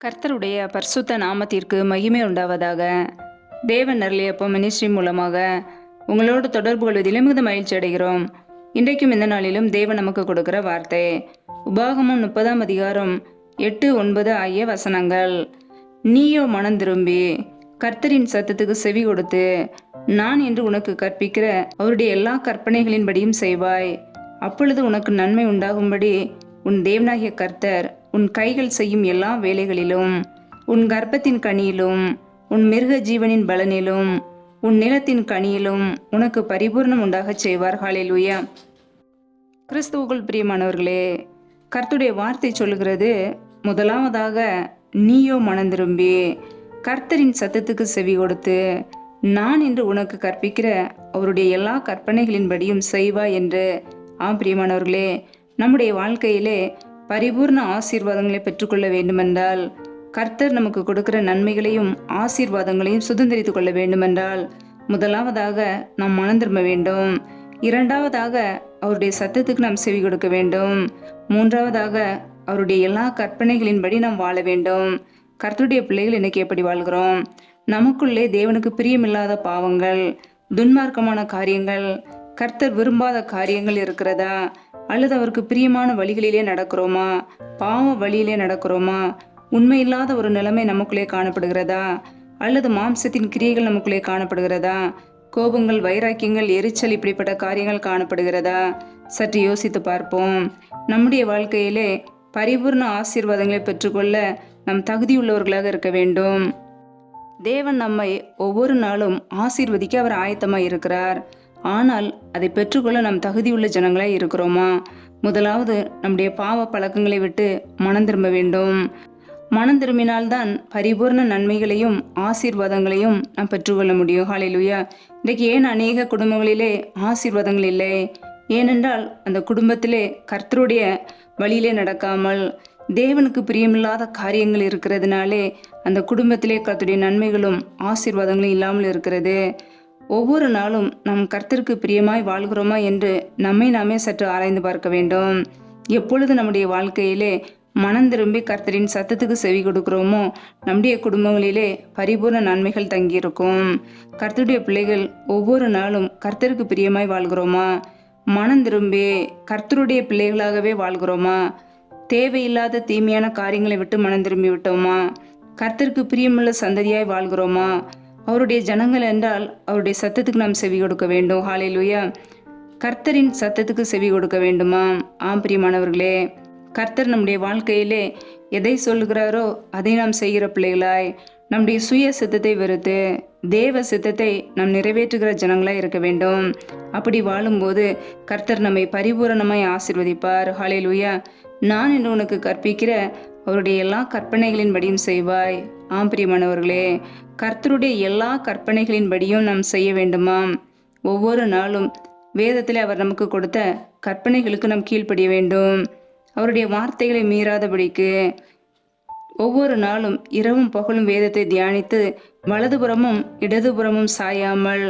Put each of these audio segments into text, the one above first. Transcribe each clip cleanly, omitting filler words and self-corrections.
கர்த்தருடைய பரிசுத்த நாமத்திற்கு மகிமை உண்டாவதாக. தேவன் அருளியப்போ மினிஸ்ட்ரி மூலமாக உங்களோடு தொடர்பு கொள்வதில் மிகுந்த மகிழ்ச்சி அடைகிறோம். இன்றைக்கும் இந்த நாளிலும் தேவன் நமக்கு கொடுக்கிற வார்த்தை உபாகமம் 30ஆம் அதிகாரம் 8, 9 ஆகிய வசனங்கள். நீயோ மனம் திரும்பி கர்த்தரின் சத்தத்துக்கு செவி கொடுத்து நான் என்று உனக்கு கற்பிக்கிற அவருடைய எல்லா கற்பனைகளின்படியும் செய்வாய். அப்பொழுது உனக்கு நன்மை உண்டாகும்படி உன் தேவனாகிய கர்த்தர் உன் கைகள் செய்யும் எல்லா வேலைகளிலும், உன் கர்ப்பத்தின் கனியிலும், உன் மிருக ஜீவனின் பலனிலும், உன் நிலத்தின் கனியிலும் உனக்கு பரிபூர்ணம் உண்டாகச் செய்வார். ஹல்லேலூயா. கிறிஸ்துவுக்குள் பிரியமானவர்களே, கர்த்தருடைய வார்த்தை சொல்லுகிறது, முதலாவதாக நீயோ மனம் திரும்பி கர்த்தரின் சத்தத்துக்கு செவி கொடுத்து நான் என்று உனக்கு கற்பிக்கிற அவருடைய எல்லா கற்பனைகளின்படியும் செய்வாய் என்று. பிரியமானவர்களே, நம்முடைய வாழ்க்கையிலே பரிபூர்ண ஆசீர்வாதங்களை பெற்றுக்கொள்ள வேண்டுமென்றால், கர்த்தர் நமக்கு கொடுக்கிற நன்மைகளையும் ஆசீர்வாதங்களையும் சுதந்திரித்துக் கொள்ள வேண்டுமென்றால், முதலாவதாக நாம் மனம் திரும்ப வேண்டும். இரண்டாவதாக அவருடைய சத்தத்துக்கு நாம் செவி கொடுக்க வேண்டும். மூன்றாவதாக அவருடைய எல்லா கற்பனைகளின்படி நாம் வாழ வேண்டும். கர்த்தருடைய பிள்ளைகள் இன்னைக்கு எப்படி வாழ்கிறோம்? நமக்குள்ளே தேவனுக்கு பிரியமில்லாத பாவங்கள், துன்மார்க்கமான காரியங்கள், கர்த்தர் விரும்பாத காரியங்கள் இருக்கிறதா? அல்லது அவருக்கு பிரியமான வழிகளிலே நடக்கிறோமா? பாவ வழியிலே நடக்கிறோமா? உண்மையில்லாத ஒரு நிலைமை நமக்குள்ளே காணப்படுகிறதா? அல்லது மாம்சத்தின் கிரியைகள் நமக்குள்ளே காணப்படுகிறதா? கோபங்கள், வைராக்கியங்கள், எரிச்சல், இப்படிப்பட்ட காரியங்கள் காணப்படுகிறதா? சற்று யோசித்து பார்ப்போம். நம்முடைய வாழ்க்கையிலே பரிபூர்ண ஆசீர்வாதங்களை பெற்றுக்கொள்ள நம் தகுதியுள்ளவர்களாக இருக்க வேண்டும். தேவன் நம்மை ஒவ்வொரு நாளும் ஆசீர்வதிக்க அவர் ஆயத்தமாய் இருக்கிறார். ஆனால் அதை பெற்றுக்கொள்ள நம் தகுதியுள்ள ஜனங்களாய் இருக்கிறோமா? முதலாவது நம்முடைய பாவ பழக்கங்களை விட்டு மனம் திரும்ப வேண்டும். மனம் திரும்பினால்தான் பரிபூர்ண நன்மைகளையும் ஆசீர்வாதங்களையும் நாம் பெற்றுக்கொள்ள முடியும். ஹல்லேலூயா. இன்றைக்கு ஏன் அநேக குடும்பங்களிலே ஆசீர்வாதங்கள் இல்லை? ஏனென்றால் அந்த குடும்பத்திலே கர்த்தருடைய வழியிலே நடக்காமல் தேவனுக்கு பிரியமில்லாத காரியங்கள் இருக்கிறதுனாலே அந்த குடும்பத்திலே கர்த்தருடைய நன்மைகளும் ஆசீர்வாதங்களும் இல்லாமல் இருக்கிறது. ஒவ்வொரு நாளும் நாம் கர்த்தருக்கு பிரியமாய் வாழ்கிறோமா என்று நம்மை நாமே சற்று ஆராய்ந்து பார்க்க வேண்டும். எப்பொழுது நம்முடைய வாழ்க்கையிலே மனம் திரும்பி கர்த்தரின் சத்தத்துக்கு செவி கொடுக்கிறோமோ, நம்முடைய குடும்பங்களிலே பரிபூர்ண நன்மைகள் தங்கியிருக்கும். கர்த்தருடைய பிள்ளைகள் ஒவ்வொரு நாளும் கர்த்தருக்கு பிரியமாய் வாழ்கிறோமா? மனம் திரும்பி கர்த்தருடைய பிள்ளைகளாகவே வாழ்கிறோமா? தேவையில்லாத தீமையான காரியங்களை விட்டு மனம் திரும்பி விட்டோமா? கர்த்தருக்கு பிரியமுள்ள சந்ததியாய் வாழ்கிறோமா? அவருடைய ஜனங்கள் என்றால் அவருடைய சத்தத்துக்கு நாம் செவி கொடுக்க வேண்டும். ஹல்லேலூயா. கர்த்தரின் சத்தத்துக்கு செவி கொடுக்க வேண்டுமா? பிரியமானவர்களே, கர்த்தர் நம்முடைய வாழ்க்கையிலே எதை சொல்லுகிறாரோ அதை நாம் செய்கிற பிள்ளைகளாய், நம்முடைய சுய சித்தத்தை வெறுத்து தேவ சித்தத்தை நாம் நிறைவேற்றுகிற ஜனங்களாய் இருக்க வேண்டும். அப்படி வாழும்போது கர்த்தர் நம்மை பரிபூரணமாய் ஆசீர்வதிப்பார். ஹல்லேலூயா. நான் என்று உனக்கு கற்பிக்கிற அவருடைய எல்லா கற்பனைகளின்படியும் செய்வாய். பிரியமானவர்களே, கர்த்தருடைய எல்லா கற்பனைகளின்படியும் நாம் செய்ய வேண்டுமா? ஒவ்வொரு நாளும் வேதத்தில் அவர் நமக்கு கொடுத்த கற்பனைகளுக்கு நாம் கீழ்ப்படிய வேண்டும். அவருடைய வார்த்தைகளை மீறாதபடிக்கு ஒவ்வொரு நாளும் இரவும் பகலும் வேதத்தை தியானித்து வலதுபுறமும் இடதுபுறமும் சாயாமல்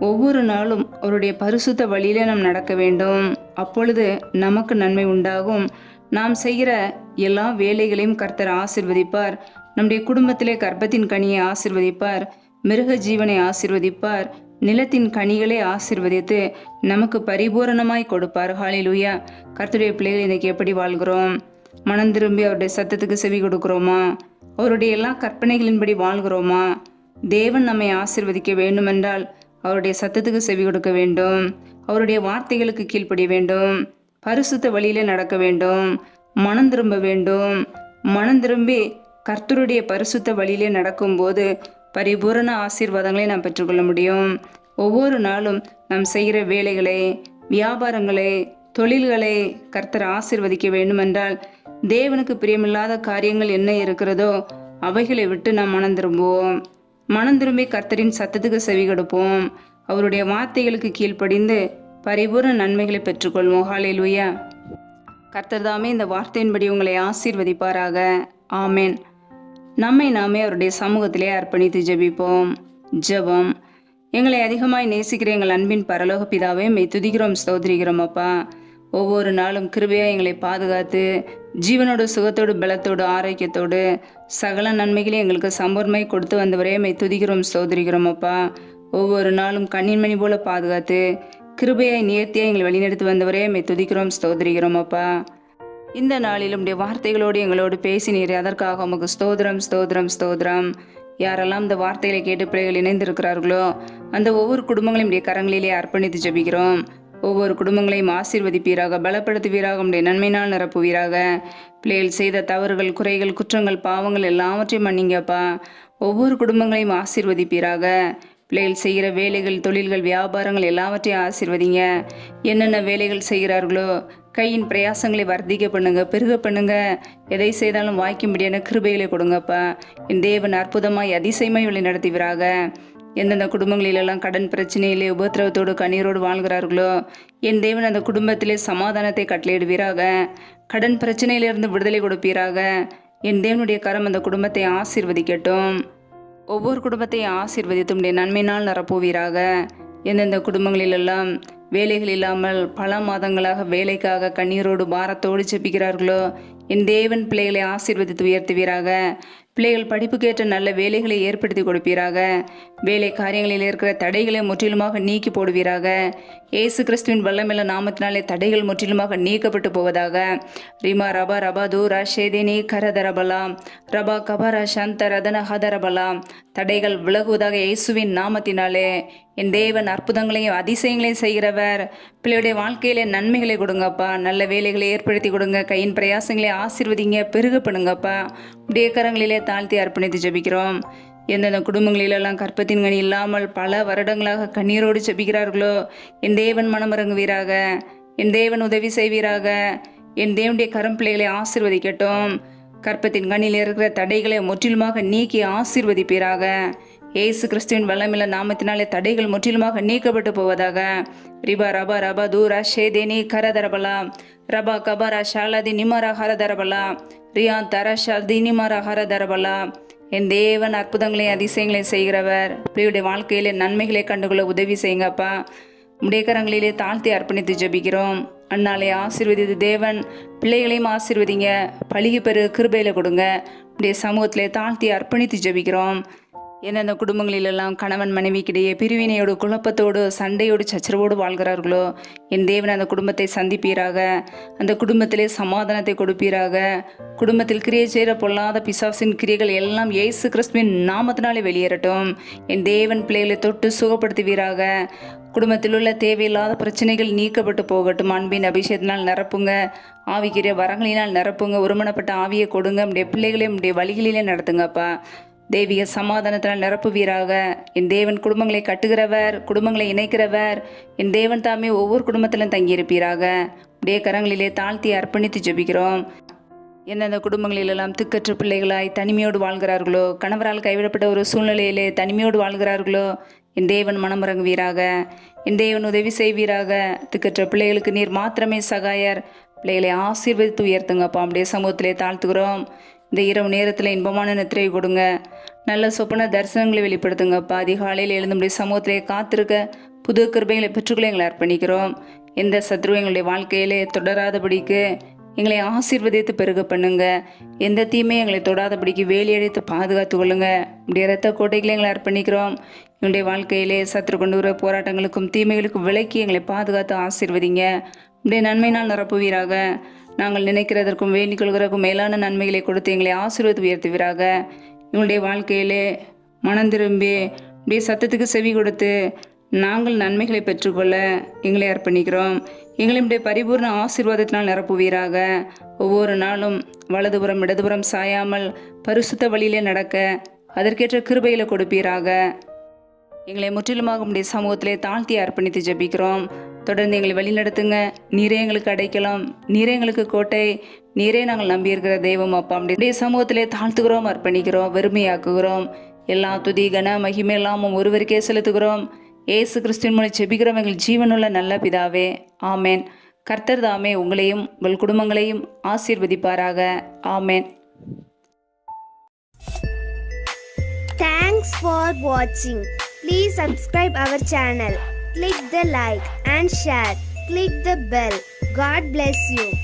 ஒவ்வொரு நாளும் அவருடைய பரிசுத்த வழியிலே நாம் நடக்க வேண்டும். அப்பொழுது நமக்கு நன்மை உண்டாகும். நாம் செய்கிற எல்லா வேலைகளையும் கர்த்தர் ஆசீர்வதிப்பார். நம்முடைய குடும்பத்திலே கர்ப்பத்தின் கனியை ஆசீர்வதிப்பார், மிருக ஜீவனை ஆசீர்வதிப்பார், நிலத்தின் கனிகளை ஆசீர்வதித்து நமக்கு பரிபூரணமாய் கொடுப்பார். ஹல்லேலூயா. கர்த்தருடைய பிள்ளைகள் இன்னைக்கு எப்படி வாழ்கிறோம்? மனம் திரும்பி அவருடைய சத்தத்துக்கு செவி கொடுக்கிறோமா? அவருடைய எல்லா கற்பனைகளின்படி வாழ்கிறோமா? தேவன் நம்மை ஆசீர்வதிக்க வேண்டுமென்றால் அவருடைய சத்தத்துக்கு செவி கொடுக்க வேண்டும். அவருடைய வார்த்தைகளுக்கு கீழ்ப்படிய வேண்டும். பரிசுத்த வழியிலே நடக்க வேண்டும். மனம் திரும்ப வேண்டும். மனம் திரும்பி கர்த்தருடைய பரிசுத்த வழியிலே நடக்கும்போது பரிபூரண ஆசீர்வாதங்களை நாம் பெற்றுக்கொள்ள முடியும். ஒவ்வொரு நாளும் நாம் செய்கிற வேலைகளை, வியாபாரங்களை, தொழில்களை கர்த்தர் ஆசீர்வதிக்க வேண்டுமென்றால் தேவனுக்கு பிரியமில்லாத காரியங்கள் என்ன இருக்கிறதோ அவைகளை விட்டு நாம் மனம் திரும்புவோம். மனம் திரும்பி கர்த்தரின் சத்தத்துக்கு செவி கொடுப்போம். அவருடைய வார்த்தைகளுக்கு கீழ்ப்படிந்து பரிபூர்ண நன்மைகளை பெற்றுக்கொள்வோம். ஹல்லேலூயா. கர்த்தர் தாமே இந்த வார்த்தையின்படி உங்களை ஆசீர்வதிப்பாராக. ஆமென். நம்மை நாமே அவருடைய சமூகத்திலே அர்ப்பணித்து ஜெபிப்போம். ஜெபம். எங்களை அதிகமாய் நேசிக்கிற எங்கள் அன்பின் பரலோக பிதாவே, மெய் துதிக்கிறோம், ஸ்தோத்திரிக்கிறோம் அப்பா. ஒவ்வொரு நாளும் கிருபையாக எங்களை பாதுகாத்து ஜீவனோடு சுகத்தோடு பலத்தோடு ஆரோக்கியத்தோடு சகல நன்மைகளையும் எங்களுக்கு சம்பூர்ணமாய் கொடுத்து வந்தவரே மை துதிக்கிறோம் ஸ்தோத்திரிக்கிறோம் அப்பா. ஒவ்வொரு நாளும் கண்ணின் மணி போல பாதுகாத்து கிருபையாய் நேர்த்தியாக எங்களை வழிநடத்தி வந்தவரே மை துதிக்கிறோம் ஸ்தோத்திரிக்கிறோம் அப்பா. இந்த நாளிலும் உடைய வார்த்தைகளோடு எங்களோடு பேசினீர், அதற்காக உமக்கு ஸ்தோத்திரம் ஸ்தோத்திரம் ஸ்தோத்திரம். யாரெல்லாம் இந்த வார்த்தைகளை கேட்டு பிள்ளைகள் இணைந்திருக்கிறார்களோ அந்த ஒவ்வொரு குடும்பங்களையும் உடைய கரங்களிலே அர்ப்பணித்து ஜெபிக்கிறோம். ஒவ்வொரு குடும்பங்களையும் ஆசீர்வதிப்பீராக, பலப்படுத்துவீராக, உடைய நன்மையினால் நிரப்புவீராக. பிள்ளைகள் செய்த தவறுகள், குறைகள், குற்றங்கள், பாவங்கள் எல்லாவற்றையும் மன்னிங்கப்பா. ஒவ்வொரு குடும்பங்களையும் ஆசீர்வதிப்பீராக. பிள்ளைகள் செய்கிற வேலைகள், தொழில்கள், வியாபாரங்கள் எல்லாவற்றையும் ஆசீர்வதிங்க. என்னென்ன வேலைகள் செய்கிறார்களோ கையின் பிரயாசங்களை வர்த்திக்க பண்ணுங்க, பெருக பண்ணுங்க. எதை செய்தாலும் வாய்க்கும்படியான கிருபைகளை கொடுங்கப்பா. என் தேவன் அற்புதமாய் அதிசயமாய் வழி நடத்துவீராக. எந்தெந்த குடும்பங்களிலெல்லாம் கடன் பிரச்சனையிலே உபத்திரவத்தோடு கண்ணீரோடு வாழ்கிறார்களோ என் தேவன் அந்த குடும்பத்திலே சமாதானத்தை கட்டளையிடுவீராக. கடன் பிரச்சனையிலிருந்து விடுதலை கொடுப்பீராக. என் தேவனுடைய கரம் அந்த குடும்பத்தை ஆசீர்வதிக்கட்டும். ஒவ்வொரு குடும்பத்தையும் ஆசீர்வதித்து உடைய நன்மையினால் நிரப்புவீராக. எந்தெந்த குடும்பங்களிலெல்லாம் வேலைகள் இல்லாமல் பல மாதங்களாக வேலைக்காக கண்ணீரோடு பாரத்தோடு ஜெபிக்கிறார்களோ என் தேவன் பிள்ளைகளை ஆசீர்வதித்து உயர்த்துவீராக. பிள்ளைகள் படிப்புக்கேற்ற நல்ல வேலைகளை ஏற்படுத்தி கொடுப்பீராக. வேலை காரியங்களில் இருக்கிற தடைகளை முற்றிலுமாக நீக்கி போடுவீராக. இயேசு கிறிஸ்துவின் வல்லமையுள்ள நாமத்தினாலே தடைகள் முற்றிலுமாக நீக்கப்பட்டு போவதாக. ரிமா ரபா ரபா தூரா ஷேதினி கரதரபலாம் ரபா கபரா சந்த ரதன ஹதரபலாம். தடைகள் விலகுவதாக இயேசுவின் நாமத்தினாலே. என் தேவன் அற்புதங்களையும் அதிசயங்களையும் செய்கிறவர். பிள்ளையுடைய வாழ்க்கையில நன்மைகளை கொடுங்கப்பா. நல்ல வேலைகளை ஏற்படுத்தி கொடுங்க. கையின் பிரயாசங்களை ஆசீர்வதிங்க, பெருக பண்ணுங்கப்பா. உடைய கரங்களிலே தாழ்த்தி அர்ப்பணித்து ஜெபிக்கிறோம். எந்தெந்த குடும்பங்களிலெல்லாம் கற்பத்தின் கனி இல்லாமல் பல வருடங்களாக கண்ணீரோடு ஜெபிக்கிறார்களோ என் தேவன் மனமிறங்குவீராக. என் தேவன் உதவி செய்வீராக. என் தேவனுடைய கரம் பிள்ளைகளை ஆசீர்வதிக்கட்டும். கற்பத்தின் கண்ணில் இருக்கிற தடைகளை முற்றிலுமாக நீக்கி ஆசீர்வதிப்பீராக. இயேசு கிறிஸ்துவின் வல்லமையுள்ள நாமத்தினாலே தடைகள் முற்றிலுமாக நீக்கப்பட்டு போவதாக. ரிபா ரபா ரபா தூரா ஷேதேனி கரதரபலா ரபா கபரா ஷாலதி நிமரா ஹரதரபலா ரியா தரஷாதி நிமரா ஹரதரபலா. என் தேவன் அற்புதங்களையும் அதிசயங்களையும் செய்கிறவர். பிள்ளையுடைய வாழ்க்கையிலே நன்மைகளை கண்டுகொள்ள உதவி செய்யுங்கப்பா. உடைய கரங்களிலே தாழ்த்தி அர்ப்பணித்து ஜெபிக்கிறோம். அண்ணாலே ஆசீர்வதித்து தேவன் பிள்ளைகளையும் ஆசீர்வதிங்க. பழிகு பெரு கிருபையில கொடுங்க. உடைய சமூகத்திலே தாழ்த்தி அர்ப்பணித்து ஜெபிக்கிறோம். எந்தெந்த குடும்பங்களிலெல்லாம் கணவன் மனைவிக்கிடையே பிரிவினையோடு, குழப்பத்தோடு, சண்டையோடு, சச்சரவோடு வாழ்கிறார்களோ என் தேவன் அந்த குடும்பத்தை சந்திப்பீராக. அந்த குடும்பத்திலே சமாதானத்தை கொடுப்பீராக. குடும்பத்தில் கிரியை செய்கிற பொல்லாத பிசாசின் கிரியைகள் எல்லாம் இயேசு கிறிஸ்துவின் நாமத்தினாலே வெளியேறட்டும். என் தேவன் பிள்ளைகளை தொட்டு சுகப்படுத்துவீராக. குடும்பத்தில் உள்ள தேவையில்லாத பிரச்சனைகள் நீக்கப்பட்டு போகட்டும். அன்பின் அபிஷேகத்தினால் நிரப்புங்க. ஆவிக்குரிய வரங்களினால் நிரப்புங்க. ஒருமனப்பட்ட ஆவியை கொடுங்க. நம்முடைய பிள்ளைகளையும் நம்முடைய வழிகளிலே நடத்துங்கப்பா. தெய்வீக சமாதானத்தினால் நிரப்புவீராக. என் தேவன் குடும்பங்களை கட்டுகிறவர், குடும்பங்களை இணைக்கிறவர். என் தேவன் தாமே ஒவ்வொரு குடும்பத்திலும் தங்கியிருப்பீராக. உடைய கரங்களிலே தாழ்த்தி அர்ப்பணித்து ஜெபிக்கிறோம். எந்தெந்த குடும்பங்களிலெல்லாம் திக்கற்ற பிள்ளைகளாய் தனிமையோடு வாழ்கிறார்களோ, கணவரால் கைவிடப்பட்ட ஒரு சூழ்நிலையிலே தனிமையோடு வாழ்கிறார்களோ என் தேவன் மனமிறங்குவீராக. என் தேவன் உதவி செய்வீராக. திக்கற்ற பிள்ளைகளுக்கு நீர் மாத்திரமே சகாயர். பிள்ளைகளை ஆசீர்வதித்து உயர்த்துங்கப்பா. அப்படியே சமூகத்திலே தாழ்த்துகிறோம். இந்த இரவு நேரத்தில் இன்பமான நித்திரை கொடுங்க. நல்ல சொப்பன தரிசனங்களை வெளிப்படுத்துங்கப்பா. அதிகாலையில் எழுந்தும்படி சமூகத்திலே காத்திருக்க புது கிருபைகளை பெற்றுக்கொள்ள எங்களை அர்ப்பணிக்கிறோம். எந்த சத்ருவும் எங்களுடைய வாழ்க்கையிலே தொடராதபடிக்கு எங்களை ஆசீர்வதித்து பெருக பண்ணுங்க. எந்த தீமையும் எங்களை தொடாதபடிக்கு வேலியடைத்து பாதுகாத்து கொள்ளுங்க. இப்படி இரத்த கோட்டைகளை எங்களை அர்ப்பணிக்கிறோம். எங்களுடைய வாழ்க்கையிலே சத்ரு கொண்டு வர போராட்டங்களுக்கும் தீமைகளுக்கும் விலக்கி எங்களை பாதுகாத்து ஆசீர்வதிங்க. இப்படி நன்மையினால் நிரப்புவீராக. நாங்கள் நினைக்கிறதற்கும் வேண்டிக் கொள்கிறதுக்கும் மேலான நன்மைகளை கொடுத்து எங்களை ஆசீர்வதித்து உயர்த்துவீராக. எங்களுடைய வாழ்க்கையிலே மனம் திரும்பி இப்படி சத்தத்துக்கு செவி கொடுத்து நாங்கள் நன்மைகளை பெற்றுக்கொள்ள எங்களை அர்ப்பணிக்கிறோம். எங்களுடைய பரிபூர்ண ஆசீர்வாதத்தினால் நிரப்புவீராக. ஒவ்வொரு நாளும் வலதுபுறம் இடதுபுறம் சாயாமல் பரிசுத்த வழியிலே நடக்க அதற்கேற்ற கிருபையில கொடுப்பீராக. எங்களை முற்றிலுமாக உடைய சமூகத்திலே தாழ்த்தி அர்ப்பணித்து ஜெபிக்கிறோம். தொடர்ந்து எங்களை வழிநடத்துங்க. நீரே எங்களுக்கு அடைக்கலாம், நீரே எங்களுக்கு கோட்டை, நீரே நாங்கள் நம்பியிருக்கிற தெய்வம் அப்பா. உடைய சமூகத்திலே தாழ்த்துகிறோம், அர்ப்பணிக்கிறோம், வெறுமையாக்குகிறோம். எல்லா துதி கன மகிமை எல்லாமும் ஒருவருக்கே செலுத்துகிறோம். இயேசு கிறிஸ்துவின் மூலம் ஜெபிக்கிறோம் எங்கள் ஜீவனுள்ள நல்ல பிதாவே, ஆமேன். கர்த்தர் தாமே உங்களையும் உங்கள் குடும்பங்களையும் ஆசீர்வதிப்பாராக. ஆமேன். Thanks for watching. Please subscribe our channel. Click the like and share. click the bell. God bless you.